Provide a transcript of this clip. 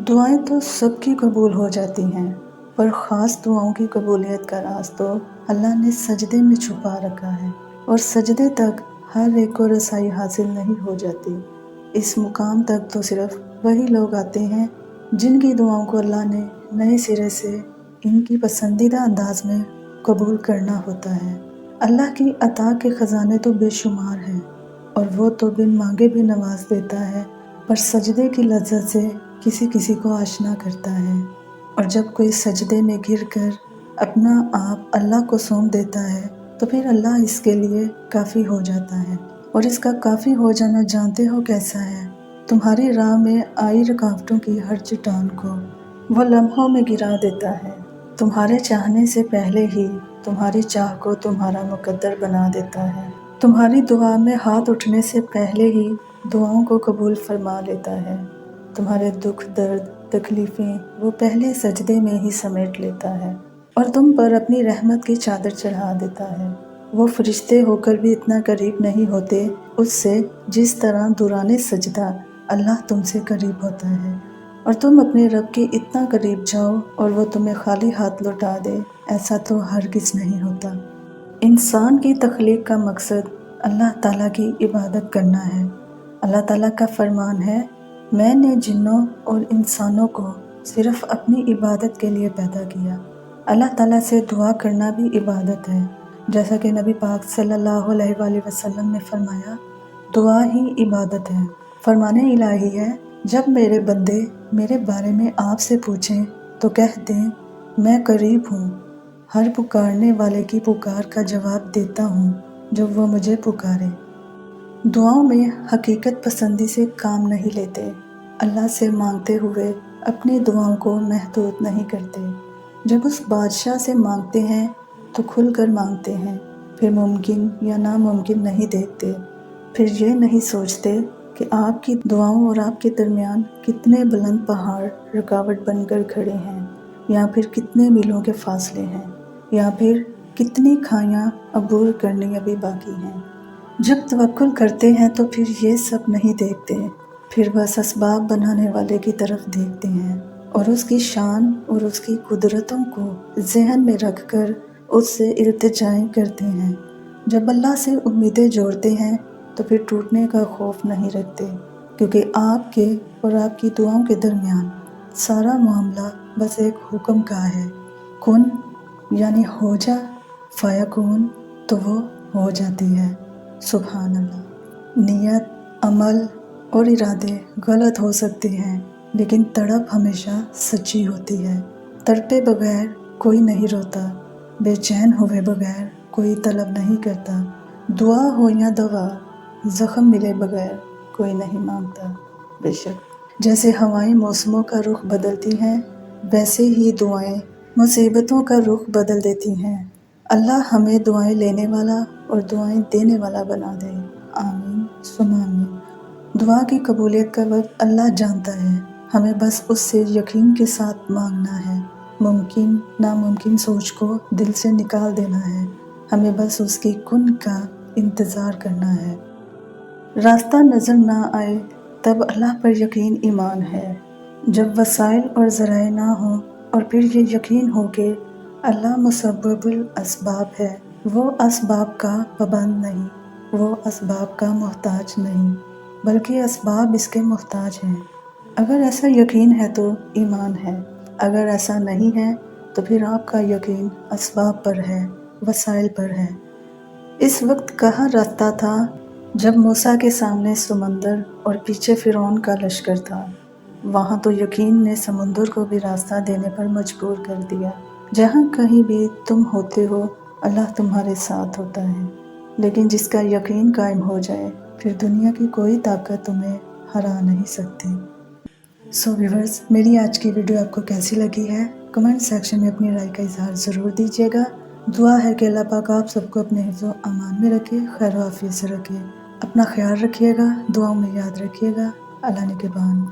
دعائیں تو سب کی قبول ہو جاتی ہیں، پر خاص دعاؤں کی قبولیت کا راز تو اللہ نے سجدے میں چھپا رکھا ہے، اور سجدے تک ہر ایک کو رسائی حاصل نہیں ہو جاتی۔ اس مقام تک تو صرف وہی لوگ آتے ہیں جن کی دعاؤں کو اللہ نے نئے سرے سے ان کی پسندیدہ انداز میں قبول کرنا ہوتا ہے۔ اللہ کی عطا کے خزانے تو بے شمار ہیں، اور وہ تو بن مانگے بھی نواز دیتا ہے، پر سجدے کی لذت سے کسی کسی کو آشنا کرتا ہے۔ اور جب کوئی سجدے میں گر کر اپنا آپ اللہ کو سونپ دیتا ہے تو پھر اللہ اس کے لیے کافی ہو جاتا ہے، اور اس کا کافی ہو جانا جانتے ہو کیسا ہے؟ تمہاری راہ میں آئی رکاوٹوں کی ہر چٹان کو وہ لمحوں میں گرا دیتا ہے، تمہارے چاہنے سے پہلے ہی تمہاری چاہ کو تمہارا مقدر بنا دیتا ہے، تمہاری دعا میں ہاتھ اٹھنے سے پہلے ہی دعاؤں کو قبول فرما لیتا ہے، تمہارے دکھ درد تکلیفیں وہ پہلے سجدے میں ہی سمیٹ لیتا ہے، اور تم پر اپنی رحمت کی چادر چڑھا دیتا ہے۔ وہ فرشتے ہو کر بھی اتنا قریب نہیں ہوتے اس سے جس طرح دوران سجدہ اللہ تم سے قریب ہوتا ہے، اور تم اپنے رب کے اتنا قریب جاؤ اور وہ تمہیں خالی ہاتھ لوٹا دے، ایسا تو ہرگز نہیں ہوتا۔ انسان کی تخلیق کا مقصد اللہ تعالیٰ کی عبادت کرنا ہے۔ اللہ تعالیٰ کا فرمان ہے، میں نے جنوں اور انسانوں کو صرف اپنی عبادت کے لیے پیدا کیا۔ اللہ تعالیٰ سے دعا کرنا بھی عبادت ہے، جیسا کہ نبی پاک صلی اللہ علیہ وآلہ وسلم نے فرمایا، دعا ہی عبادت ہے۔ فرمان الہی ہے، جب میرے بندے میرے بارے میں آپ سے پوچھیں تو کہہ دیں میں قریب ہوں، ہر پکارنے والے کی پکار کا جواب دیتا ہوں جب وہ مجھے پکارے۔ دعاؤں میں حقیقت پسندی سے کام نہیں لیتے، اللہ سے مانگتے ہوئے اپنی دعاؤں کو محدود نہیں کرتے۔ جب اس بادشاہ سے مانگتے ہیں تو کھل کر مانگتے ہیں، پھر ممکن یا ناممکن نہیں دیکھتے، پھر یہ نہیں سوچتے کہ آپ کی دعاؤں اور آپ کے درمیان کتنے بلند پہاڑ رکاوٹ بن کر کھڑے ہیں، یا پھر کتنے میلوں کے فاصلے ہیں، یا پھر کتنی کھائیاں عبور کرنی ابھی باقی ہیں۔ جب توکل کرتے ہیں تو پھر یہ سب نہیں دیکھتے، پھر بس اسباب بنانے والے کی طرف دیکھتے ہیں، اور اس کی شان اور اس کی قدرتوں کو ذہن میں رکھ کر اس سے التجائیں کرتے ہیں۔ جب اللہ سے امیدیں جوڑتے ہیں تو پھر ٹوٹنے کا خوف نہیں رکھتے، کیونکہ آپ کے اور آپ کی دعاؤں کے درمیان سارا معاملہ بس ایک حکم کا ہے، کن یعنی ہو جا، فیکون تو وہ ہو جاتی ہے۔ سبحان اللہ۔ نیت، عمل اور ارادے غلط ہو سکتے ہیں، لیکن تڑپ ہمیشہ سچی ہوتی ہے۔ تڑپے بغیر کوئی نہیں روتا، بے چین ہوئے بغیر کوئی طلب نہیں کرتا، دعا ہو یا دوا، زخم ملے بغیر کوئی نہیں مانگتا۔ بے شک جیسے ہوائیں موسموں کا رخ بدلتی ہیں، ویسے ہی دعائیں مصیبتوں کا رخ بدل دیتی ہیں۔ اللہ ہمیں دعائیں لینے والا اور دعائیں دینے والا بنا دے، آمین ثم آمین۔ دعا کی قبولیت کا وقت اللہ جانتا ہے، ہمیں بس اس سے یقین کے ساتھ مانگنا ہے، ممکن ناممکن سوچ کو دل سے نکال دینا ہے، ہمیں بس اس کی کن کا انتظار کرنا ہے۔ راستہ نظر نہ آئے تب اللہ پر یقین ایمان ہے، جب وسائل اور ذرائع نہ ہوں اور پھر یہ یقین ہو کہ اللہ مسبب الاسباب ہے، وہ اسباب کا پابند نہیں، وہ اسباب کا محتاج نہیں، بلکہ اسباب اس کے محتاج ہیں۔ اگر ایسا یقین ہے تو ایمان ہے، اگر ایسا نہیں ہے تو پھر آپ کا یقین اسباب پر ہے، وسائل پر ہے۔ اس وقت کہاں راستہ تھا جب موسیٰ کے سامنے سمندر اور پیچھے فرعون کا لشکر تھا؟ وہاں تو یقین نے سمندر کو بھی راستہ دینے پر مجبور کر دیا۔ جہاں کہیں بھی تم ہوتے ہو اللہ تمہارے ساتھ ہوتا ہے، لیکن جس کا یقین قائم ہو جائے پھر دنیا کی کوئی طاقت تمہیں ہرا نہیں سکتی۔ سو ویورز، میری آج کی ویڈیو آپ کو کیسی لگی ہے؟ کمنٹ سیکشن میں اپنی رائے کا اظہار ضرور دیجیے گا۔ دعا ہے کہ اللہ پاک آپ سب کو اپنے حفظ و امان میں رکھے، خیر و عافیت سے رکھے۔ اپنا خیال رکھیے گا، دعاؤں میں یاد رکھیے گا۔ اللہ نگہبان۔